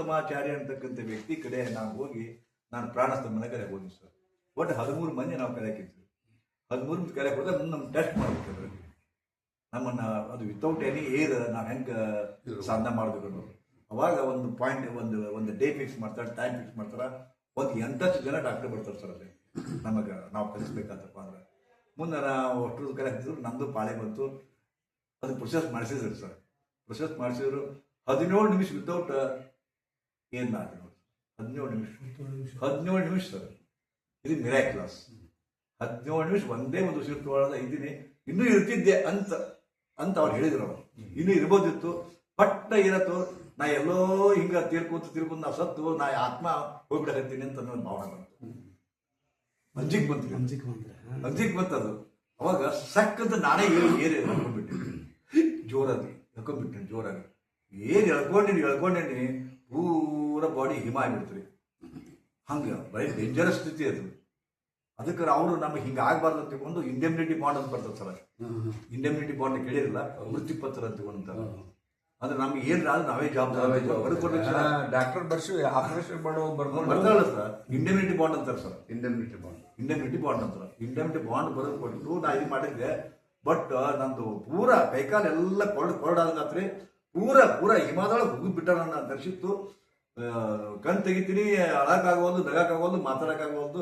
ಪುರುಷೋತ್ತಮಾಚಾರ್ಯ ಅಂತಕ್ಕಂಥ ವ್ಯಕ್ತಿ ಕಡೆ ನಾನು ಹೋಗಿ ನಾನು ಪ್ರಾಣಸ್ತಂಭನ ಕರೆಗೆ ಹೋಗಿ ಸರ್. ಒಟ್ಟು 13 ಮಂದಿ ನಾವು ಕರೆಯಾಕಿದ್ವಿ. 13 ಮಂದಿ ಕರೆಯಕ್ಕೆ ಹೋದ್ರೆ ನಮ್ಮ ಟೆಸ್ಟ್ ಮಾಡ್ಬೇಕು ನಮ್ಮನ್ನ, ಅದು ವಿತೌಟ್ ಎನಿ ಏರ್ ನಾವು ಹೆಂಗೆ ಸಾಧನೆ ಮಾಡಬೇಕು ಅನ್ನೋದು. ಅವಾಗ ಒಂದು ಪಾಯಿಂಟ್ ಒಂದು ಡೇ ಫಿಕ್ಸ್ ಮಾಡ್ತಾರೆ, ಟೈಮ್ ಫಿಕ್ಸ್ ಮಾಡ್ತಾರೆ. ಒಂದು 8 ಜನ ಡಾಕ್ಟರ್ ಬರ್ತಾರೆ ಸರ್ ಅಲ್ಲಿ ನಮಗೆ ನಾವು ಕಲಿಸ್ಬೇಕಾತಪ್ಪ ಅಂದ್ರೆ. ಮುಂದೆ ನಾವು ಅಷ್ಟು ಕರೆ ಹತ್ತಿದ್ರು, ನಮ್ಮದು ಪಾಳೆ ಬಂತು. ಅದು ಪ್ರೊಸೆಸ್ ಮಾಡಿಸಿದ್ರು ಸರ್. ಪ್ರೊಸೆಸ್ ಮಾಡಿಸಿದ್ರು 17 ನಿಮಿಷ ವಿತೌಟ್ ಏನ್ ಮಾಡಿ 17 ನಿಮಿಷ ಸರ್. ಇದು ಮಿರಾಕ್ಯುಲಸ್. 17 ನಿಮಿಷ ಒಂದೇ ಒಂದು ಉಸಿರು ತೊಗೊಳ್ಳೋದ ಇದ್ದೀನಿ, ಇನ್ನೂ ಇರ್ತಿದ್ದೆ ಅಂತ ಅವ್ರು ಹೇಳಿದ್ರು. ಅವರು ಇನ್ನೂ ಇರ್ಬೋದಿತ್ತು, ಪಟ್ಟ ಇರತ್ತು ನಾ ಎಲ್ಲೋ ಹಿಂಗ ತೀರ್ಕೊಂತ ನಾ ಸತ್ತು ನಾ ಆತ್ಮ ಹೋಗ್ಬಿಡಕತ್ತೀನಿ ಅಂತ ನನ್ನ ಭಾವನೆ ಬಂತು. ಅಂಜಿಕ್ ಬಂತದು. ಅವಾಗ ಸಕ್ಕಂತ ನಾನೇ ಏರಿ ಹಾಕೊಂಡ್ಬಿಟ್ಟಿನಿ, ಜೋರಾಗಿ ಏನ್ ಎಳ್ಕೊಂಡೇನಿ ಪೂರ ಬಾಡಿ ಹಿಮ ಆಗಿಬಿಡ್ತೀರಿ. ಹಂಗ ಬರೀ ಡೇಂಜರಸ್ ಸ್ಥಿತಿ ಅದು. ಅದಕ್ಕೆ ಅವರು ನಮಗೆ ಹಿಂಗೆ ಆಗಬಾರ್ದು ಅಂತ ತಿಳ್ಕೊಂಡು ಇಂಡೆಮ್ನಿಟಿ ಬಾಂಡ್ ಅಂತ ಬರ್ತದೆ ಸರ್. ಇಂಡೆಮ್ನಿಟಿ ಬಾಂಡ್ ಕೇಳಿರಲ್ಲ, ವೃತ್ತಿಪತ್ರ ಅಂತ ತಿಳ್ಕೊಂತಾರೆ. ಅಂದ್ರೆ ನಮ್ಗೆ ಏನ್ ನಾವೇ ಜವಾಬ್ದಾರಿ ಡಾಕ್ಟರ್ ಬರ್ಸಿ ಆಪರೇಷನ್ ಮಾಡೋ ಬರ್ತಾರಲ್ಲ ಸರ್, ಇಂಡೆಮ್ನಿಟಿ ಬಾಂಡ್ ಅಂತಾರೆ ಸರ್. ಇಂಡೆಮ್ನಿಟಿ ಬಾಂಡ್ ಅಂತಾರೆ. ಇಂಡೆಮ್ನಿಟಿ ಬಾಂಡ್ ಬರೋದು ಕೊಟ್ಟು ನಾ ಇದು ಮಾಡಿದ್ದೆ. ಬಟ್ ನಂದು ಪೂರ ಕೈಕಾಲ ಎಲ್ಲ ಕೊರಡಾದ್ರಿ. ಪೂರ ಹಿಮಾದೊಳಗೆ ಹೋಗಿಬಿಟ್ಟ ನನ್ನ ದರ್ಶಿತ್ತು. ಕಣ್ ತೆಗಿತೀನಿ, ಅಳಕ್ಕಾಗೋದು, ನಗಕ್ಕಾಗೋದು, ಮಾತಾಡಕ್ಕಾಗೋದು,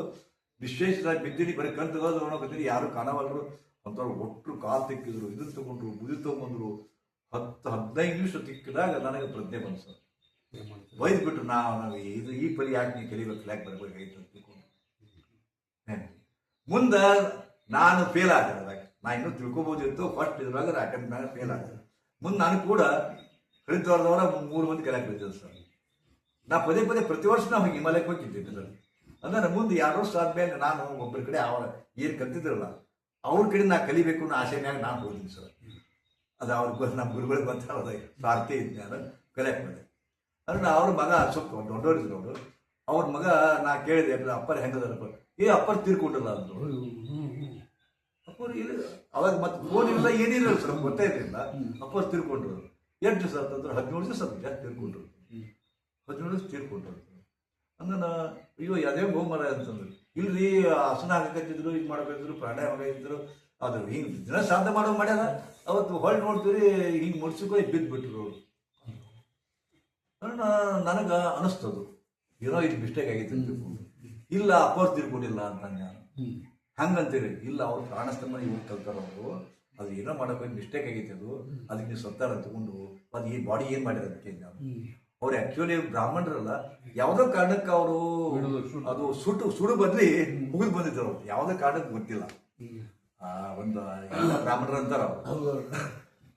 ವಿಶೇಷವಾಗಿ ಬಿದ್ದೀನಿ. ಬರೀ ಕಣ್ ತೆಗೋದು ನೋಡೋಕತ್ತೀನಿ, ಯಾರು ಕಾಣವಲ್ರು. ಅಂಥವ್ರು ಒಟ್ಟು ಕಾಲು ತೆಕ್ಕಿದ್ರು, ಇದನ್ನ ತಗೊಂಡ್ರು, ಬುದಿ ತಗೊಂಡ್ರು. 10-15 ನಿಮಿಷ ತಿಕ್ಕಿದಾಗ ನನಗೆ ಪ್ರಜ್ಞೆ ಬಂತು ಸರ್. ಒಯ್ದ್ಬಿಟ್ರು ನಾವು ಇದು ಈ ಪರಿ ಯಾಕೆ ನೀವು ಕಲಿಬೇಕು, ಯಾಕೆ ಬರ್ಬೇಕಾಗಿತ್ತು ಅಂತ ತಿಳ್ಕೊಂಡು. ಮುಂದೆ ನಾನು ಫೇಲ್ ಆಗಿರೋದಾಗ ನಾ ಇನ್ನೂ ತಿಳ್ಕೊಬೋದಿತ್ತು. ಫಸ್ಟ್ ಇದ್ರಾಗ ಅಟೆಂಪ್ಟ್ ನಾಗ ಫೇಲ್ ಆಗಿದೆ. ಮುಂದೆ ನಾನು ಕೂಡ ಹರಿದ್ವಾರದವರ 3 ಮಂದಿ ಕಲಿಯಾಕೆ ಬಿಡ್ತಿದ್ದೆ ಸರ್. ನಾ ಪದೇ ಪ್ರತಿ ವರ್ಷ ನಾವು ಹಿಮಾಲಯಕ್ಕೆ ಹೋಗಿದ್ದಿದ್ದೆ ಸರ್. ಅಂದ್ರೆ ಮುಂದೆ 2 ವರ್ಷ ಆದ್ಮೇಲೆ ನಾನು ಒಬ್ಬರ ಕಡೆ ಅವ್ರ ಏನು ಕಲ್ತಿದ್ರಲ್ಲ ಅವ್ರ ಕಡೆ ನಾ ಕಲಿಬೇಕು ಅನ್ನೋ ಆಸೆ ಮ್ಯಾಗ ನಾನು ಹೋಗಿದ್ದೀನಿ ಸರ್. ಅದು ಅವ್ರಿಗೆ ನಮ್ಮ ಗುರುಗಳಿಗೆ ಗೊತ್ತಾಗೋದ ಸ್ವಾರ್ಥಿ ಇದ್ದ ಕಲಿಯಾಕೆ ಬಂದೆ. ಅಂದ್ರೆ ಅವ್ರ ಮಗ ಸ್ವಲ್ಪ ದೊಡ್ಡವರಿದ್ರು ಅವರು. ಅವ್ರ ಮಗ ನಾ ಕೇಳಿದೆ, ಅಪ್ಪರ ಹೆಂಗದಪ್ಪ? ಅಪ್ಪರ್ ತೀರ್ಕೊಂಡಿಲ್ಲ ಅಂದ್ರು. ಅಪ್ಪರು ಇಲ್ಲ ಅವಾಗ ಮತ್ತೆ ಫೋನ್ ಇಲ್ಲ, ಏನಿಲ್ಲ ಸರ್, ಗೊತ್ತೇ ಇರಲಿಲ್ಲ. ಅಪ್ಪರು ತೀರ್ಕೊಂಡ್ರು. 8 ದಿವಸ ಅಂತಂದ್ರೆ 17 ದಿವಸ ಜಾಸ್ತಿ ತೀರ್ಕೊಂಡ್ರು. 17 ದಿವಸ ತೀರ್ಕೊಂಡ್ರು. ಅಂದ್ರೆ ಅಯ್ಯೋ ಅದೇ ಗೋಮರ ಅಂತಂದ್ರು. ಇಲ್ರಿ ಹಸನ ಹಾಕತ್ತಿದ್ರು, ಇದು ಮಾಡ್ಬೇಕಿದ್ರು, ಪ್ರಾಣಾಯಾಮ ಇದ್ರು. ಅದು ಹಿಂಗೆ ದಿನ ಸಾಧನೆ ಮಾಡೋ ಮಾಡ್ಯಾರ. ಅವತ್ತು ಹೊಳ್ಳಿ ನೋಡ್ತೀವಿ ಹಿಂಗೆ ಮುಡ್ಸಿಕೊ ಬಿದ್ದುಬಿಟ್ರು. ನನಗೆ ಅನಿಸ್ತದು ಏನೋ ಇದು ಮಿಸ್ಟೇಕ್ ಆಗೈತೆ ಅಂತ ತಿಳ್ಕೊಂಡು. ಇಲ್ಲ ಅಪ್ಪವ್ರು ತಿಳ್ಕೊಂಡಿಲ್ಲ ಅಂತ ನಾನು ಹಂಗಂತೀರಿ. ಇಲ್ಲ ಅವ್ರು ಪ್ರಾಣಸ್ತಂಭ ಇವ್ರು ಕಲ್ತಾರ ಅವರು. ಅದು ಏನೋ ಮಾಡೋಕೆ ಮಿಸ್ಟೇಕ್ ಆಗೈತೆ, ಅದಕ್ಕೆ ನೀವು ಸತ್ತಾರ ತಗೊಂಡು ಅದು ಈ ಬಾಡಿ ಏನು ಮಾಡಿರ ಅದಕ್ಕೆ. ಅವ್ರು ಆ್ಯಕ್ಚುಲಿ ಬ್ರಾಹ್ಮಣರಲ್ಲ, ಯಾವುದೋ ಕಾರಣಕ್ಕೆ ಅವರು ಅದು ಸುಡು ಬದಲಿ ಮುಗಿದು ಬಂದಿದ್ರು. ಅವ್ರು ಯಾವುದೇ ಕಾರಣಕ್ಕೆ ಗೊತ್ತಿಲ್ಲ. ಒಂದು ಬ್ರಾಹ್ಮಣರು ಅಂತಾರ ಅವರು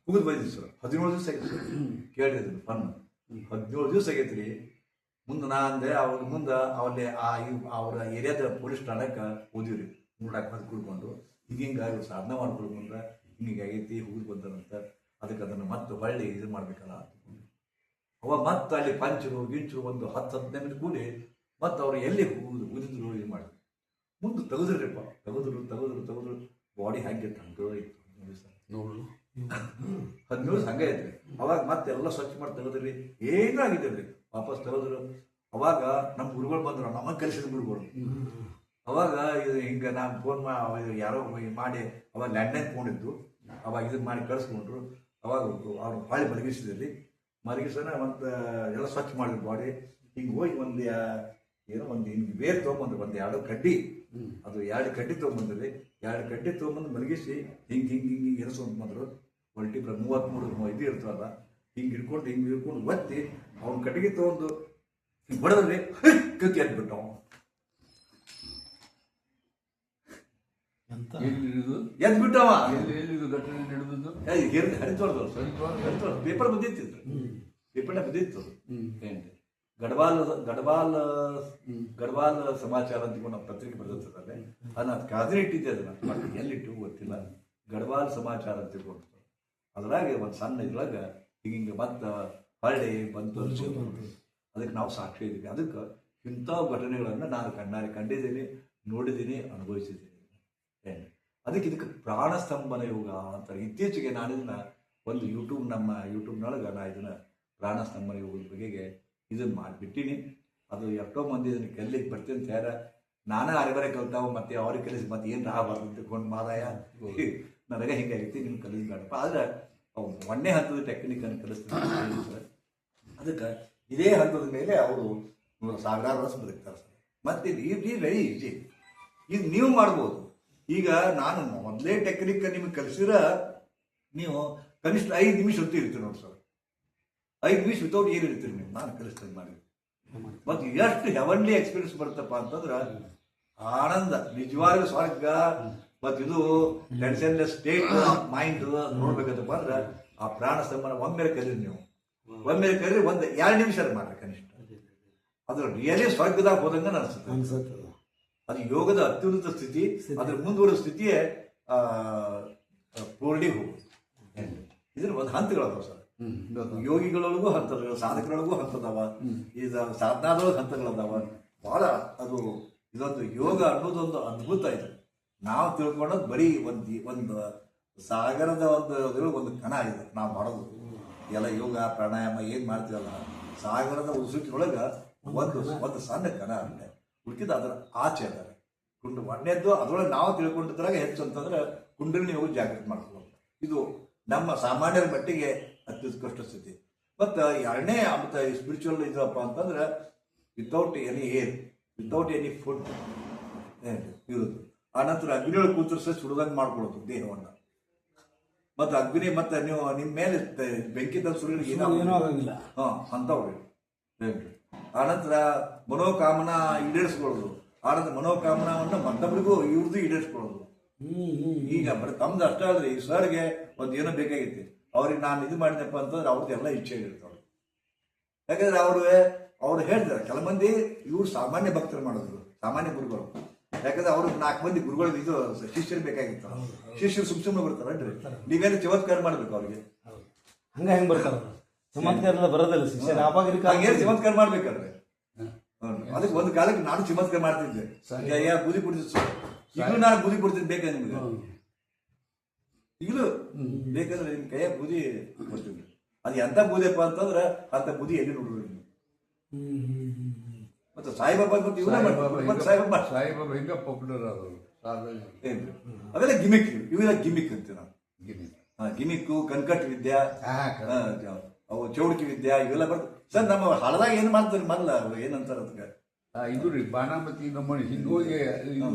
ಮುಗಿದು ಬಂದಿದ್ರು ಸರ್. 17 ದಿವಸ ಆಗೈತೆ ಸರ್. ಕೇಳಿದ್ರು ಫನ್ 17 ದಿವಸ ಆಗೈತ್ರಿ. ಮುಂದೆ ನಾ ಅಂದೆ ಅವ್ರ ಮುಂದೆ ಅವಲ್ಲಿ ಅವ್ರ ಏರಿಯಾದ ಪೊಲೀಸ್ ಠಾಣಕ್ಕೆ ಓದಿವ್ರಿ. ನೋಡಾಕ ಬಂದು ಕುಡ್ಕೊಂಡು ಹಿಂಗೆ ಇವ್ರು ಸಾಧನೆ ಮಾಡ್ಕೊಂಡು ಮುಂದೆ ಹಿಂಗೆ ಆಗೈತಿ ಹೋಗಿ ಬಂದಂತ. ಅದಕ್ಕೆ ಅದನ್ನು ಮತ್ತೆ ಹೊಳ್ಳಿ ಇದು ಮಾಡ್ಬೇಕಲ್ಲ ಅಂದ್ಕೊಂಡು ಅವಾಗ ಮತ್ತೆ ಅಲ್ಲಿ ಪಂಚರು ಗಿಂಚರು ಒಂದು 10-15 ಮಿನಿಟ್ ಕೂಡಿ ಮತ್ತೆ ಅವ್ರು ಎಲ್ಲಿ ಊದಿದ್ರು ಇದು ಮಾಡಿದ್ರು. ಮುಂದೆ ತೆಗೆದ್ರಿಪ್ಪ, ತೆಗೆದ್ರು ಬಾಡಿ ಹಂಗೆ ತಂದು ಇತ್ತು ನೋಡಿ ಸರ್. 17 ಹಂಗೆ ಐತ್ರಿ. ಅವಾಗ ಮತ್ತೆ ಎಲ್ಲ ಸ್ವಚ್ಛ ಮಾಡಿ ತೆಗೆದ್ರಿ, ಏನೂ ಆಗಿದ್ರಿ. ವಾಪಸ್ ತೆಗೆದ್ರು. ಅವಾಗ ನಮ್ಮ ಗುರುಗಳು ಬಂದ್ರು, ನಮಗೆ ಕಲಿಸಿದ ಗುರುಗಳು. ಅವಾಗ ಇದು ಹಿಂಗೆ ನಾನು ಫೋನ್ ಯಾರೋ ಮಾಡಿ ಅವಾಗ ಲ್ಯಾಂಡ್ಲೈನ್ ಫೋನ್ ಇದ್ದು, ಅವಾಗ ಇದನ್ನ ಮಾಡಿ ಕಳಿಸ್ಕೊಂಡ್ರು. ಅವಾಗ ಅವ್ರು ಹೊಳ್ಳಿ ಮಲಗಿಸೋಣ ಮತ್ತು ಎಲ್ಲ ಸ್ವಚ್ಛ ಮಾಡಿದ್ರು ಬಾಡಿ. ಹಿಂಗೆ ಹೋಗಿ ಒಂದು ಹಿಂಗೆ ಬೇರೆ ತೊಗೊಂಬಂದ್ರು, ಒಂದು 2 ಕಡ್ಡಿ. ಅದು 2 ಕಡ್ಡಿ ತೊಗೊಂಬಂದ್ರಿ. 2 ಕಡ್ಡಿ ತೊಗೊಂಬಂದು ಮಲಗಿಸಿ ಹಿಂಗೆ ಎನಿಸ್ಕೊಂತ ಬಂದರು. ಮಲ್ಟಿಪ್ಲ 33 ಇದು ಇರ್ತವಲ್ಲ, ಹಿಂಗೆ ಹಿಡ್ಕೊಂಡು ಒತ್ತಿ ಅವ್ನ ಕಟ್ಟಿಗೆ ತೊಗೊಂಡು ಹಿಂಗೆ ಹೊಡೆದ್ರಿ. ಕತ್ತಿ ಎದ್ಬಿಟ್ಟು ಎದ್ಬಿಟ್ಟವ. ಹರಿತೋರ್ದವ್ರು ಪೇಪರ್ ಬಂದಿತ್ತು, ಪೇಪರ್ನಾಗ ಬಂದಿತ್ತು. ಗಡ್ವಾಲ್ ಸಮಾಚಾರ ಅಂತ ನಮ್ಮ ಪತ್ರಿಕೆ ಬರ್ತದೆ. ಅದನ್ನ ಕಾದ್ರೆ ಇಟ್ಟಿದ್ದೆ, ಅದನ್ನ ಎಲ್ಲಿಟ್ಟು ಗೊತ್ತಿಲ್ಲ. ಗಡ್ವಾಲ್ ಸಮಾಚಾರ ಅಂತ ತಿಳ್ಕೊಂಡು ಅದ್ರಾಗೆ ಒಂದು ಸಣ್ಣ ಇದ್ರಾಗ ಹಿಂಗೆ ಮತ್ತೆ ಹೊಳ್ಳಿ ಬಂತು. ಅದಕ್ಕೆ ನಾವು ಸಾಕ್ಷಿ ಇದ್ದೀವಿ. ಅದಕ್ಕೆ ಇಂಥ ಘಟನೆಗಳನ್ನು ನಾನು ಕಣ್ಣಾರೆ ಕಂಡಿದ್ದೀನಿ, ನೋಡಿದ್ದೀನಿ, ಅನುಭವಿಸಿದ್ದೀನಿ. ಇದಕ್ಕೆ ಪ್ರಾಣಸ್ತಂಭನ ಯೋಗ ಅಂತಾರೆ. ಇತ್ತೀಚೆಗೆ ನಾನು ಇದನ್ನ ಒಂದು ನಮ್ಮ ಯೂಟ್ಯೂಬ್ನೊಳಗೆ ನಾ ಇದನ್ನ ಪ್ರಾಣಸ್ತಂಭನ ಯೋಗದ ಬಗೆಗೆ ಇದನ್ನು ಮಾಡಿಬಿಟ್ಟಿನಿ. ಅದು ಎಷ್ಟೋ ಮಂದಿ ಇದನ್ನು ಕಲಿಲಿಕ್ಕೆ ಬರ್ತೀನಿ ಅಂತ ಯಾರ ನಾನೇ ಅರೆಬರೆ ಕಲ್ತಾವ ಮತ್ತೆ ಅವ್ರಿಗೆ ಕಲಿಸಿ ಮತ್ತೆ ಏನು ಆಗಬಾರ್ದು ತಿಳ್ಕೊಂಡು ಮಾರಾಯ ನನಗೆ ಹಿಂಗಾಗೈತಿ ನಿಮ್ಮ ಕಲಿಸ್ ಬೇಡಪ್ಪ. ಆದರೆ ಒಂದೇ ಹಂತದ ಟೆಕ್ನಿಕನ್ನು ಕಲಿಸ್ತೀನಿ ಸರ್. ಅದಕ್ಕೆ ಇದೇ ಹಂತದ ಮೇಲೆ ಅವರು ಸಾವಿರಾರು ವರ್ಷ ಬದುಕ್ತಾರೆ ಸರ್. ಮತ್ತೆ ಇದು ವೆರಿ ಈಸಿ, ಇದು ನೀವು ಮಾಡ್ಬೋದು. ಈಗ ನಾನು ಮೊದಲೇ ಟೆಕ್ನಿಕ್ ನಿಮಗೆ ಕಲಿಸಿದ್ರೆ ನೀವು ಕನಿಷ್ಠ 5 ನಿಮಿಷ ಹೊತ್ತು ಇರ್ತೀರಿ ನೋಡಿ ಸರ್. 5 ನಿಮಿಷ ವಿತೌಟ್ ಏನು ಇರ್ತೀರಿ ನೀವು, ನಾನು ಕಲಿಸ್ತೇನೆ ಮಾಡಿ. ಮತ್ತು ಎಷ್ಟು ಹೆವನ್ಲಿ ಎಕ್ಸ್ಪೀರಿಯನ್ಸ್ ಬರುತ್ತಪ್ಪ ಅಂತಂದ್ರೆ ಆನಂದ, ನಿಜವಾಗ್ಲೂ ಸ್ವರ್ಗ. ಮತ್ತು ಇದು ಟೆನ್ಷನ್ಲೆಸ್ ಸ್ಟೇಟ್ ಆಫ್ ಮೈಂಡ್ ನೋಡ್ಬೇಕಂತಪ್ಪ ಅಂದ್ರೆ ಆ ಪ್ರಾಣ ಸ್ತಂಭನ ಒಮ್ಮೆಲೆ ಕಲೀರಿ ನೀವು. ಒಮ್ಮೆಲೆ ಕಲೀರಿ, 1-2 ನಿಮಿಷ ಮಾಡ್ರಿ ಕನಿಷ್ಠ. ಅದು ರಿಯಲಿ ಸ್ವರ್ಗದಾಗ ಹೋದಂಗೆ ಅನಿಸುತ್ತೆ. ಅದು ಯೋಗದ ಅತ್ಯುನ್ನತ ಸ್ಥಿತಿ. ಅದ್ರ ಮುಂದುವರೆದ ಸ್ಥಿತಿಯೇ ಪೂರ್ಣಿಗೆ ಹೋಗುದು. ಇದ್ರ ಒಂದು ಹಂತಗಳದಾವ ಸರ್. ಯೋಗಿಗಳೊಳಗೂ ಹಂತಗಳು, ಸಾಧಕರೊಳಗೂ ಹಂತದವ, ಇದು ಸಾಧನಾದೊಳಗೆ ಹಂತಗಳದಾವ. ಬಹಳ ಅದು ಇದೊಂದು ಯೋಗ ಅನ್ನೋದೊಂದು ಅದ್ಭುತ ಇದೆ. ನಾವು ತಿಳ್ಕೊಳ್ಳೋದು ಬರೀ ಒಂದು ಸಾಗರದ ಒಂದು ಕಣ ಇದೆ ನಾವು ಮಾಡೋದು. ಎಲ್ಲ ಯೋಗ ಪ್ರಾಣಾಯಾಮ ಏನು ಮಾಡ್ತೀವಲ್ಲ, ಸಾಗರದ ಉಸುಕಿನೊಳಗೆ ಒಂದು ಸಣ್ಣ ಕಣ ಅಂದ್ರೆ ಉಳ್ಕಿದ ಅದರ ಆಚೆ ಅದಾರೆ ಒಂದೇದ್ದು. ಅದರೊಳಗೆ ನಾವು ತಿಳ್ಕೊಂಡಿದ್ರಾಗ ಹೆಚ್ಚು ಅಂತಂದ್ರೆ ಕುಂಡಲಿನಿ ಹೋಗಿ ಜಾಗೃತಿ ಮಾಡ್ಕೊಳ್ಳೋದು. ಇದು ನಮ್ಮ ಸಾಮಾನ್ಯರ ಮಟ್ಟಿಗೆ ಅತ್ಯುತ್ಕೃಷ್ಟ ಸ್ಥಿತಿ. ಮತ್ತು ಎರಡನೇ ಮತ್ತು ಸ್ಪಿರಿಚುವಲ್ ಇದಪ್ಪ ಅಂತಂದ್ರೆ without any air, without any food ಇರೋದು. ಆನಂತರ ಅಗ್ನಿಯೊಳಗೆ ಕೂತರು ಸಹ ಸುಡುದಂಗೆ ಮಾಡ್ಕೊಳ್ಳೋದು ದೇಹವನ್ನು. ಮತ್ತು ಅಗ್ನಿ ಮತ್ತು ನೀವು ನಿಮ್ಮ ಮೇಲೆ ಬೆಂಕಿ ತಂದು ಸುರಿದ್ರೆ ಏನೋ ಆಗಂಗಿಲ್ಲ. ಅಂಥವ್ರಿ. ಆನಂತರ ಮನೋಕಾಮನ ಈಡೇರಿಸ್ಕೊಳ್ಳೋದು. ಆನಂತರ ಮನೋಕಾಮನವನ್ನು ಮತ್ತೊಬ್ಬರಿಗೂ ಇವ್ರದ್ದು ಈಡೇರಿಸ್ಕೊಳ್ಳೋದು. ಈಗ ಬರೀ ತಮ್ದು ಅಷ್ಟೇ ಅಲ್ರಿ, ಈ ಸರ್ಗೆ ಒಂದು ಏನೋ ಬೇಕಾಗಿತ್ತು, ಅವ್ರಿಗೆ ನಾನು ಇದು ಮಾಡಿದೆಪ್ಪ ಅಂತಂದ್ರೆ ಅವ್ರದ್ದು ಎಲ್ಲ ಇಚ್ಛೆ ಇರ್ತಾವೆ. ಯಾಕಂದ್ರೆ ಅವ್ರು ಹೇಳ್ತಾರೆ, ಕೆಲ ಮಂದಿ ಇವ್ರು ಸಾಮಾನ್ಯ ಭಕ್ತರು ಮಾಡೋದು, ಸಾಮಾನ್ಯ ಗುರುಗಳು. ಯಾಕಂದ್ರೆ ಅವ್ರು 4 ಮಂದಿ ಗುರುಗಳಿಗೆ ಇದು ಶಿಷ್ಯರು ಬೇಕಾಗಿತ್ತು. ಶಿಷ್ಯರು ಸುಮ್ಮನೆ ಬರ್ತಾರಲ್ರಿ, ನೀವೇನು ಚಮತ್ಕಾರ ಮಾಡ್ಬೇಕು ಅವ್ರಿಗೆ. ಹೆಂಗ್ ಬರ್ತಾರ ಚಮತ್ಕಾರ ಬರೋದಿಲ್ಲ ಶಿಷ್ಯರು. ಏನು ಚಮತ್ಕಾರ ಮಾಡ್ಬೇಕಲ್ರಿ. ಅದಕ್ಕೆ ಒಂದು ಕಾಲಕ್ಕೆ ನಾನು ಚಮತ್ಕಾರ ಮಾಡ್ತಿದ್ದೆ. ಬೂದಿ ಕುಡಿದ ಈಗಲೂ ನಾನು ಬೂದಿ ಕೊಡ್ತೀನಿ, ಬೇಕಾ ನಿಮ್ಗೆ? ಈಗಲೂ ಬೇಕಂದ್ರೆ ನಿಮ್ ಕೈಯಾಗ ಬೂದಿ ಕೊಡ್ತೀನಿ. ಅದು ಎಂತ ಬೂದಿಯಪ್ಪ ಅಂತಂದ್ರೆ ಅಂತ ಬೂದಿ ಎಲ್ಲಿ ನೋಡ್ರಿ ನೀವು. ಮತ್ತೆ ಸಾಯಿಬಾಬಾ ಸಾಯಿಬಾಬಾ ಹಿಂಗ ಪಾಪ್ಯುಲರ್ ಅವೆಲ್ಲ ಗಿಮಿಕ್, ಇವೆಲ್ಲ ಗಿಮಿಕ್ ಅಂತೀವಿ ನಾವು. ಗಿಮಿಕ್ಕು, ಕನ್ಕಟ್ ವಿದ್ಯಾ, ಅವು ಚೌಡಿಕೆ ವಿದ್ಯಾ, ಇವೆಲ್ಲ ಬರ್ತದೆ ಸರ್. ನಮ್ಮ ಹಳದಾಗ ಏನ್ ಮಾಡ್ತಾರೆ ಮೊದಲ ಅವ್ರು ಏನಂತಾರ ಅದಕ್ಕೆ ಇದು ರೀ ಬಾಣಾಮತಿ ನಮ್ಮನೆ ಹಿಂಗ ಹೋಗಿ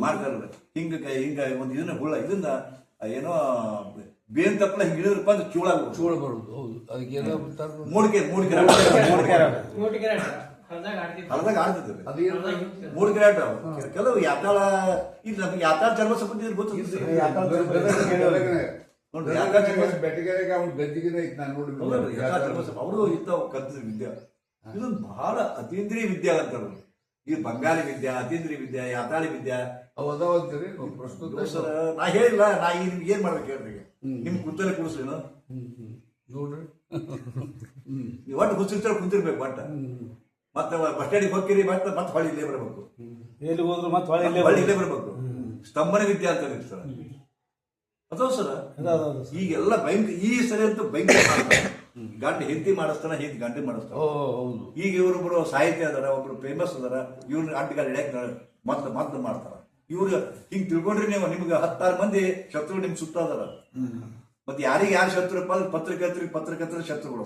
ಮಾಡ್ತಾರಲ್ಲ. ಹಿಂಗ ಒಂದು ಇದನ್ನ ಹುಳ ಇದನ್ನ ಏನೋ ಬೇನ್ ತಪ್ಪಲ ಹಿಂಗ ಹಿಡಿದ್ರಪ್ಪ ಅಂದ್ರೆ ಚೂಳ ಬರುದು. ಹೌದು, ಅದಕ್ಕೆ ಮೂಡಿಕೆ ಹಳದಾಗ ಆಡ್ತಿದ್ರು. ಮೂಡಿಕೆ ಆಟ ಕೆಲವು ಯಾತಾಳ. ಈಗ ನಮ್ಗೆ ಯಾತಾಳ ಚರ್ಮ ಸಂಬಂಧ ಗೊತ್ತಿಲ್ಲ. ಬೆಟ್ಟಗೆರೆಗೆ ಅವ್ನು ಗದ್ದಿಗೆ ನಾನು ನೋಡಿ ಅವರು ಇತ್ತಾವ ಕಲ್ತಿದ್ರು ವಿದ್ಯಾ. ಇದೊಂದು ಬಹಳ ಅತೀಂದ್ರಿಯ ವಿದ್ಯಾ ಅಂತಾರೆ. ಈ ಬಂಗಾಳಿ ವಿದ್ಯಾ, ಅತೀಂದ್ರಿಯ ವಿದ್ಯಾ, ಯಾತಾಳಿ ವಿದ್ಯಾ ಅದಾವಂತೀರಿ. ಪ್ರಸ್ತುತ ಸರ್ ನಾ ಹೇಳಿಲ್ಲ, ನಾ ನಿಮ್ಗೆ ಏನ್ ಮಾಡ್ಬೇಕು ಹೇಳ್ರಿ. ನಿಮ್ ಕುಂತಲ್ಲೇ ಕುಡಿಸ್ಲೇನು ನೋಡ್ರಿ, ನೀವು ಒಟ್ಟು ಹುಚ್ಚಿರ್ತಾರ ಕುಂತಿರ್ಬೇಕು. ಒಟ್ಟ ಮತ್ತೆ ಬಸ್ ಸ್ಟ್ಯಾಂಡಿಗೆ ಹೋಗ್ತೀರಿ, ಮತ್ತೆ ಹೊಳಿ ಇಲ್ಲೇ ಬರಬೇಕು. ಎಲ್ಲಿ ಹೋದ್ರು ಮತ್ತೆ ಹೊಳಿ ಇಲ್ಲೇ ಬರಬೇಕು. ಸ್ತಂಭನ ವಿದ್ಯಾ ಅಂತ ಸರ್. ಅದಾವ ಸರ್. ಈಗೆಲ್ಲ ಭಯಂಕರ. ಈ ಸರಿ ಅಂತೂ ಭಯಂಕರ ಮಾಡ್ತಾರೆ. ಗಂಡ ಹೆಂಡತಿ ಮಾಡಿಸ್ತಾನ, ಹೆಂಡತಿ ಗಂಡ ಮಾಡಿಸ್ತಾನ. ಈಗ ಇವ್ರೊಬ್ರು ಸಾಹಿತ್ಯ ಅದಾರ, ಒಬ್ರು ಫೇಮಸ್ ಅದಾರ, ಇವ್ರನ್ನ ಅಡ್ಡಗಾಲ ಹಿಡಿಯಕ್ ಮದ್ದು ಮಾಡ್ತಾರ. ಇವ್ರು ಹಿಂಗ್ ತಿಳ್ಕೊಂಡ್ರಿ ನೀವು, ನಿಮ್ಗೆ 10 ಮಂದಿ ಶತ್ರು ನಿಮ್ ಸುತ್ತ ಅದಾರ. ಮತ್ತೆ ಯಾರು ಶತ್ರುಪ್ಪ ಅಂದ್ರೆ ಪತ್ರಕರ್ತರಿಗೆ ಶತ್ರುಗಳು,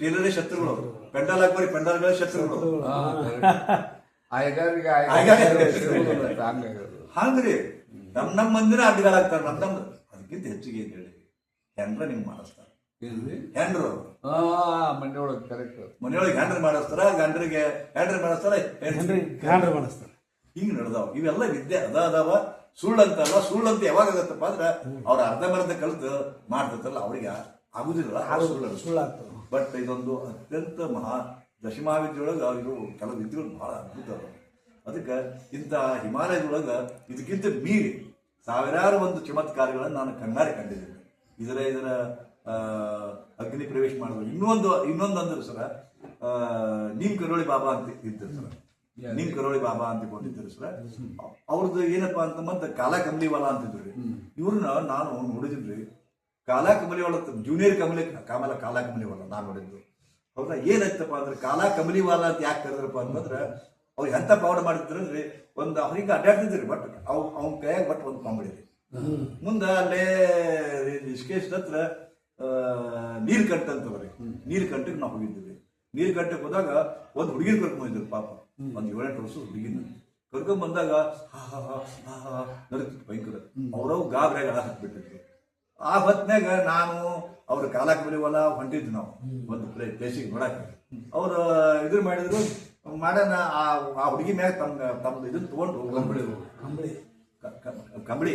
ಟೇಲರೇ ಶತ್ರುಗಳು, ಪೆಂಡಾಲ್ ಹಾಕೋರಿ ಪೆಂಡಾಲ್ಗಳೇ ಶತ್ರುಗಳು. ಹಂಗ್ರಿ ನಮ್ಮ ಮಂದಿನ ಅಡ್ಡಗಾಲ ಆಗ್ತಾರ. ನಮ್ದು ಅದಕ್ಕಿಂತ ಹೆಚ್ಚಿಗೆ ಏನ್ ಹೇಳಿ, ಹೆಂಡ್ರ ನಿಮ್ಗೆ ಮಾಡಿಸ್ತಾರ. ಹೆಂಡ್ರು ಮನೆಯೊಳಗೆ ಹೆಂಡ್ರ ಮಾಡಿಸ್ತಾರ, ಗಂಡ್ರಿಗೆ ಹೆಂಡ್ರ ಮಾಡಿಸ್ತಾರ, ಹಿಂಗ್ ನಡೆದಾವ. ಇವೆಲ್ಲ ವಿದ್ಯೆ ಅದಾವ. ಸುಳ್ಳಂತಲ್ಲ. ಸುಳ್ಳಂತ ಯಾವಾಗ ಆಗತ್ತಪ್ಪ ಅಂದ್ರೆ ಅವ್ರ ಅರ್ಧಂಬರ್ಧ ಕಲಿತು ಮಾಡ್ತಿರ್ತಾರಲ್ಲ ಅವ್ರಿಗೆ ಆಗುದಿಲ್ಲ, ಸುಳ್ಳಾಗ್ತದೆ. ಬಟ್ ಇದೊಂದು ಅತ್ಯಂತ ದಶಮಹಾವಿದ್ಯೊಳಗೆ ಇವು ಕೆಲವು ವಿದ್ಯೆಗಳು ಬಹಳ ಅದ್ಭುತ ಅದಾವ. ಅದಕ್ಕೆ ಇಂಥ ಹಿಮಾಲಯದೊಳಗ ಇದಕ್ಕಿಂತ ಮೀರಿ ಸಾವಿರಾರು ಒಂದು ಚಮತ್ಕಾರಗಳನ್ನು ನಾನು ಕಣ್ಣಾರೆ ಕಂಡಿದ್ದೇನೆ. ಇದರ ಅಗ್ನಿ ಪ್ರವೇಶ ಮಾಡೋದು. ಇನ್ನೊಂದು ಅಂದ್ರೆ ಸರ, ನೀಮ್ ಕರೋಳಿ ಬಾಬಾ ಅಂತ ಇದ್ದರು ಸರ್. ನೀಮ್ ಕರೋಳಿ ಬಾಬಾ ಅಂತ ಕೊಟ್ಟಿದ್ದರು ಸರ್. ಅವ್ರದ್ದು ಏನಪ್ಪಾ ಅಂತ ಮತ್ತೆ ಕಾಲಾ ಕಮಲಿವಾಲ ಅಂತಿದ್ರು. ಇವ್ರನ್ನ ನಾನು ನೋಡಿದ್ರಿ. ಕಾಲಾ ಕಮಲಿವಾಲ ಜೂನಿಯರ್ ಕಾಲಾ ಕಮಲಿವಾಲ ನಾನು ನೋಡಿದ್ದು. ಹೌದಾ ಏನಾಯ್ತಪ್ಪ ಅಂದ್ರೆ ಕಾಲ ಕಮಲಿವಾಲ ಅಂತ ಯಾಕೆ ಕರೆದ್ರಪ್ಪ ಅಂತಂದ್ರೆ ಅವ್ರು ಎಂತ ಪವಾಡ ಮಾಡಿದ್ರಂದ್ರೆ ಒಂದು ಅವ್ರಿಗೆ ಅಡ್ಡಾಡ್ತಿದ್ರಿ ಬಟ್ ಅವ್ನ ಕೈಯಾಗ ಬಟ್ ಒಂದು ಕಾಮಿಡಿ ರೀ ಮುಂದೆ ಅಲ್ಲೇ ರಿಷಿಕೇಶ್ ಹತ್ರ ನೀಲಕಂಠ ಅಂತವ್ರಿ ನೀಲಕಂಠಕ್ಕೆ ನಾವು ಹೋಗಿದ್ದೀವಿ. ನೀಲಕಂಠಕ್ಕೆ ಹೋದಾಗ ಒಂದು ಹುಡುಗಿನ ಕರ್ಕೊಂಡ್ಬಂದಿದ್ರು ಪಾಪ, ಒಂದು 7-8 ವರ್ಷ ಹುಡುಗಿನ ಕರ್ಕೊಂಡ್ ಬಂದಾಗ ನಡೀತಿತ್ತು ಭಯಂಕರ. ಅವ್ರವ್ ಗಾಬರಿಯಾಗ ಹಾಕ್ಬಿಟ್ಟಿದ್ರು. ಆ ಹೊತ್ನಾಗ ನಾನು ಅವ್ರ ಕಾಲಕ್ಕೆ ಬರೀವಲ್ಲ ಹೊಂಟಿದ್ವಿ ನಾವು ಒಂದು ಪ್ಲೇಸಿಗೆ ನೋಡಕ್ಕೆ. ಅವ್ರು ಇದ್ರ ಮಾಡಿದ್ರು ಮಾಡೋಣ ಆ ಹುಡುಗಿ ಮ್ಯಾಗ ತಮ್ಮ ಇದನ್ನ ತಗೊಂಡು ಕಂಬಳಿ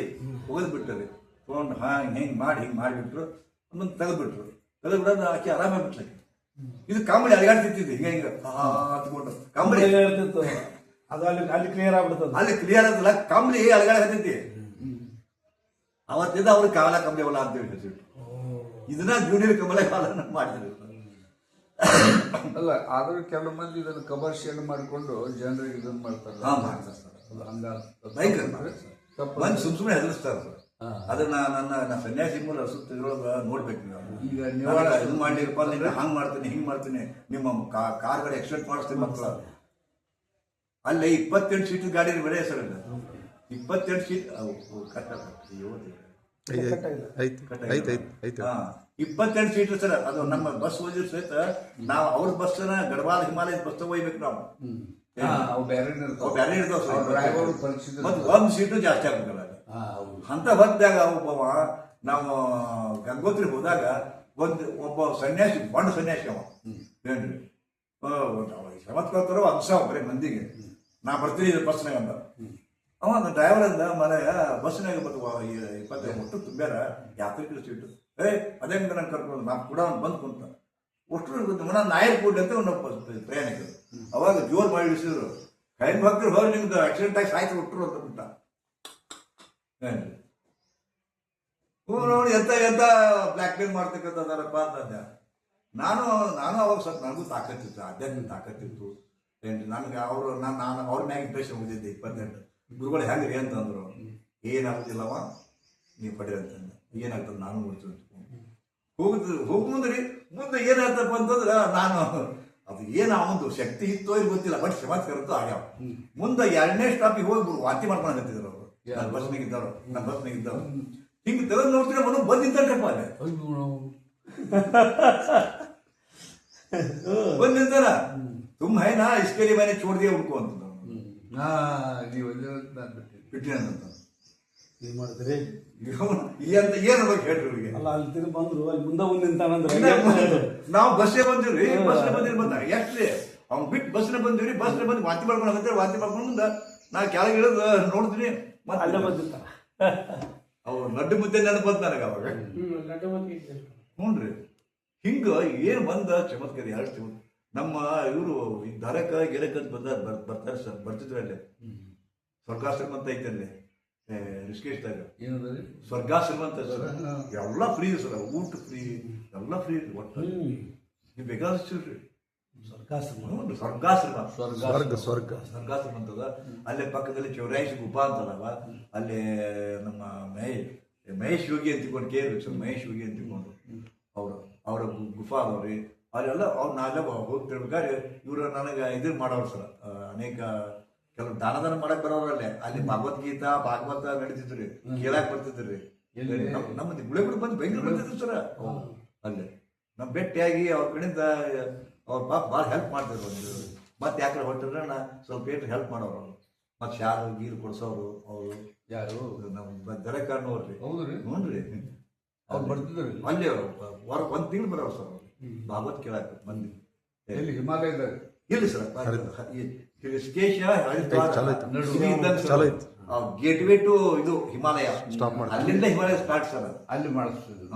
ಒಗದ್ ಬಿಟ್ಟರಿ ತಗೊಂಡು ಹಿಂಗೆ ಮಾಡಿಬಿಟ್ರು. ಮುಂದೆ ತೆಗೆದ್ಬಿಟ್ರು ಆಕೆ ಆರಾಮಾಗಿ ಬಿಟ್ಲಕ್ಕೆ. ಇದು ಕಂಬಳಿ ಅಲಗಾಡ್ತಿತ್ತು ಹಿಂಗೆ ಹತ್ಕೊಂಡು ಕಂಬಳಿ ಇರ್ತಿತ್ತು ಅದು ಅಲ್ಲಿ ಕ್ಲಿಯರ್ ಆಗ್ಬಿಡ್ತದೆ. ಅಲ್ಲಿ ಕ್ಲಿಯರ್ ಆದಲ್ಲ, ಕಂಬಳಿ ಅಲಗಾಡತೈತಿ. ಅವತ್ತಿಂದ ಅವ್ರಿಗೆ ಕಾಲ ಕಂಬಳಿ ಹೊಲ ಅಂತೇಳಿ ಹೆಸರಿಟ್ಟು ಇದನ್ನ ಜೂನಿಯರ್ ಕಮಲ ಕಾಲ ಮಾಡಿದ್ರು. ಅಲ್ಲ ಆದ್ರೂ ಕೆಲವು ಮಂದಿ ಇದನ್ನು ಕಮರ್ಷಿಯಲ್ ಮಾಡಿಕೊಂಡು ಜನರಿಗೆ ಇದನ್ನ ಮಾಡ್ತಾರೆ. ಮಂದಿ ಸುಮ್ಮನೆ ಹೆದರಿಸ್ತಾರೆ ಸರ್. ಅದನ್ನ ನನ್ನ ಸನ್ಯಾಸಿ ಮೂಲ ಸುತ್ತಿದ್ರೊಳಗ ನೋಡ್ಬೇಕು ಈಗ ಇದು ಮಾಡ್ಲಿರಪ್ಪ ಅಂದ್ರೆ ಹಂಗ್ ಮಾಡ್ತೀನಿ ಹಿಂಗ್ ಮಾಡ್ತೀನಿ ನಿಮ್ಮ ಕಾರ್ಗಳು ಎಕ್ಸ್ಟೆಂಟ್ ಮಾಡಿಸ್ತೀನಿ ಮಕ್ಕಳ. ಅಲ್ಲೇ 28 ಸೀಟ್ ಗಾಡಿ ಬರೇ ಸರ್ 28 ಸೀಟ್ 28 ಸೀಟ್ ಸರ್. ಅದು ನಮ್ಮ ಬಸ್ ಹೋಗಿದ್ರು ಸಹಿತ ನಾವು ಅವ್ರ ಬಸ್ ಗಡವಾಲ ಹಿಮಾಲಯದ ಬಸ್ ಒಯ್ಬೇಕು ನಾವು. ಬೇರೆ ಮತ್ತೆ ಒಂದ್ ಸೀಟು ಜಾಸ್ತಿ ಆಗ್ಬೇಕಲ್ಲ ಅಂತ ಹೊತ್ತಾಗ ಒಬ್ಬವ ನಾವು ಗಂಗೋತ್ರಿ ಹೋದಾಗ ಒಬ್ಬ ಸನ್ಯಾಸಿ ಬಂಡ ಸನ್ಯಾಸಿ ಅವ ಏನ್ರಿ ಚಮತ್ಕಾರ್ತಾರೋ ಅಂಶ ಬರೀ ಮಂದಿಗೆ ನಾ ಬರ್ತೀನಿ ಬಸ್ನಾಗ ಅಂತ. ಅವ ಡ್ರೈವರ್ ಅಂದ ಮನೆ ಬಸ್ನಾಗ ಮತ್ತೆ ಒಟ್ಟು ತುಂಬ್ಯಾರ ಯಾತ್ರಿಕರ ಸೀಟು ಅದೇ ನಂಗೆ ಕರ್ಕೊಂಡು ನಾ ಕೂಡ ಬಂದು ಕುಂತ ಒಟ್ಟು ಮನ ನಾಯರ್ ಕೂಡಿ ಅಂತ ಒಂದು ಪ್ರಯಾಣಿಕರು ಅವಾಗ ಜೋರ್ ಮಾಡಿ ಇಳಿಸಿದ್ರು. ಕೈ ಭಕ್ತರು ಹೋಗಿ ನಿಮ್ದು ಆಕ್ಸಿಡೆಂಟ್ ಆಗಿ ಸಾಯ್ತು ಹುಟ್ಟರು ಅಂತ ಬಿಟ್ಟ. ನೋಡಿ ಎಂತ ಬ್ಲ್ಯಾಕ್ ಮೇಲ್ ಮಾಡ್ತಕ್ಕಂಥದ್ದಾರಪ್ಪ ಅಂತಂದೆ. ನಾನು ಅವಾಗ ಸ್ವಲ್ಪ ನನಗೂ ತಾಕತ್ತಿತ್ತು, ಆಧ್ಯಾತ್ಮಿಕ ತಾಕತ್ತಿತ್ತು. ನನಗೆ ನಾನು ಅವ್ರ ಮ್ಯಾಗ ಇಂಪ್ರೆಷನ್ ಹೋಗಿದ್ದೆ 28 ಗುರುಗಳು ಹೆಂಗ್ರಿ ಅಂತಂದ್ರು. ಏನಾಗುದಿಲ್ಲವ ನೀವು ಪಡಿ ಅಂತಂದೆ. ಏನಾಗ್ತದೆ ನಾನು ನೋಡ್ತೀನಿ ಮುಂದೆ ಏನಾಗ್ತಪ್ಪ ಅಂತಂದ್ರೆ ನಾನು ಅದು ಏನು ಅವನು ಶಕ್ತಿ ಇತ್ತೋ ಇಲ್ಲಿ ಗೊತ್ತಿಲ್ಲ ಬಟ್ ಚಮತ್ಕಾರದ್ದು ಆಗ್ಯಾವ. ಮುಂದೆ 2ನೇ ಸ್ಟಾಪಿಗೆ ಹೋಗಿ ವಾಂತಿ ಮಾಡ್ಕೊಂಡು ಹತ್ತಿದ್ರು ಅವರು. ನನ್ನ ಬಸ್ನಾಗಿದ್ದವ್ರು ಹಿಂಗೆ ತೆಗೆದು ನೋಡ್ತೀನಿ ಮನು ಬಂದಿದ್ದಾರಪ್ಪ ಅಲ್ಲೇ ಬಂದಿದ್ದಾರ ತುಂಬ ನಾ ಇಸ್ಕೇಲಿ ಮನೆ ಚೋಡ್ದೇ ಹುಡ್ಕೋ ಅಂತ ಬಿಟ್ಟಿನ ಅಂತ ಏನ್ ಮಾಡಿದ್ರಿ ಅಂತ ಏನು ಬಗ್ಗೆ ಹೇಳ್ರಿ ಅವ್ರಿಗೆ. ಅಲ್ಲ ಅಲ್ಲಿ ತಿರುಗಿ ಬಂದ್ರು ಅಲ್ಲಿ ಮುಂದೆ ಮುಂದೆ ನಿಂತಾನಂದ್ರೆ ನಾವು ಬಸ್ಸೇ ಬಂದಿವ್ರಿ ಬಂದಾಗ ಎಷ್ಟ್ರಿ ಅವ್ನು ಬಿಟ್ಟು ಬಸ್ನೇ ಬಂದಿವ್ರಿ. ಬಸ್ನೇ ಬಂದು ವಾಂತಿ ಮಾಡ್ಕೊಂಡು ಹೋಗುತ್ತೆ. ವಾಂತಿ ಮಾಡ್ಕೊಂಡು ಮುಂದೆ ನಾ ಕೆಳಗೆ ಇಳಿದು ನೋಡ್ತೀನಿ ಮತ್ತೆ ಅಲ್ಲೇ ಬಂದಿತ್ತ ಅವ್ರು ಲಡ್ಡು ಮುದ್ದೆ ನೆನಪು ಬಂತ ನನಗೆ ಅವಾಗ. ಹ್ಞೂನ್ರಿ ಹಿಂಗ ಏನ್ ಬಂದ ಚಮತ್ಕಾರ 2 ಚಮತ್ಕಾರ. ನಮ್ಮ ಇವರು ಈ ದರಕ ಗಿರಕ ಬರ್ತಾರೆ ಸರ್, ಬರ್ತಿದ್ರು ಅಲ್ಲೇ ಸ್ವರ್ಗಾಶ್ರಮ ಅಂತ ಐತೆ ಅಲ್ಲಿ ರಿಷಿಕೇಶ್ದಾಗ. ಸ್ವರ್ಗಾಶ್ರಮ ಅಂತ ಸರ್, ಎಲ್ಲ ಫ್ರೀ ಸರ್, ಊಟ ಫ್ರೀ ಎಲ್ಲ ಫ್ರೀ ಒಟ್ಟು ನೀವು ಬೇಕಾದಷ್ಟು ಸ್ವರ್ಗಾಶ್ರಮ ಅಂತದ. ಅಲ್ಲೇ ಪಕ್ಕದಲ್ಲಿ 84 ಗುಫಾ ಅಂತದವ. ಅಲ್ಲೇ ನಮ್ಮ ಮಹೇಶ್ ಯೋಗಿ ಅಂತ ತಿಳ್ಕೊಂಡು ಮಹೇಶ್ ಯೋಗಿ ಅಂತ ತಿಳ್ಕೊಂಡು ಅವ್ರ ಗುಫಾ ಅದಾವ್ರಿ. ಅಲ್ಲೆಲ್ಲ ನಾವೆಲ್ಲ ಹೋಗ್ತಿರ್ಬೇಕಾದ್ರೆ ಇವರು ನನಗೆ ಇದು ಮಾಡೋರು ಸರ್. ಅನೇಕ ಕೆಲವು ದಾನ ಮಾಡಕ್ ಬರೋರಲ್ಲೇ ಅಲ್ಲಿ ಭಗವದ್ಗೀತಾ ಭಾಗವತ ನಡೀತಿದ್ರಿ, ಕೇಳಾಕ್ ಬರ್ತಿದ್ರಿ. ನಮ್ಮ ಗುಳೆಗಳು ಬಂದು ಬೆಂಗಳೂರು ಬರ್ತಿದ್ರು ಸರ್. ಅಲ್ಲೇ ನಮ್ ಭೇಟಿಯಾಗಿ ಅವ್ರ ಕಡೆಯಿಂದ ಅವ್ರ ಪಾಪ ಭಾಳ ಹೆಲ್ಪ್ ಮಾಡ್ತಿದ್ರು. ಮತ್ತೆ ಯಾಕಡೆ ಹೊಟ್ಟಿದ್ರೆ ನಾ ಸ್ವಲ್ಪ ಹೆಲ್ಪ್ ಮಾಡೋರು ಅವರು. ಮತ್ತೆ ಶಾಲು ಗೀರು ಕೊಡ್ಸೋರು ಅವರು. ಯಾರು ನಮ್ಮ ದರಕ ಅನ್ನೋರ್ರಿ. ಹೌದ್ರಿ? ಹ್ಞೂನ್ರಿ ಅವ್ರು ಬರ್ತಿದ್ರಿ ಅಲ್ಲಿ ವಾರ 1 ತಿಂಗಳು ಬರೋರು ಸರ್ ಅವ್ರು ಭಾಗವತ್ ಕೇಳಾಕ ಮಂದಿ. ಎಲ್ಲಿ ಹಿಮಾಲಯದಾಗ? ಇಲ್ಲ ಸರ್, ಋಷಿಕೇಶ ಗೇಟ್ವೇ ಟು ಇದು ಹಿಮಾಲಯ. ಅಲ್ಲಿಂದ ಹಿಮಾಲಯ ಸ್ಟಾರ್ಟ್ ಸರ್. ಅಲ್ಲಿ ಮಾಡಿಸ್ತಿದ್ರು.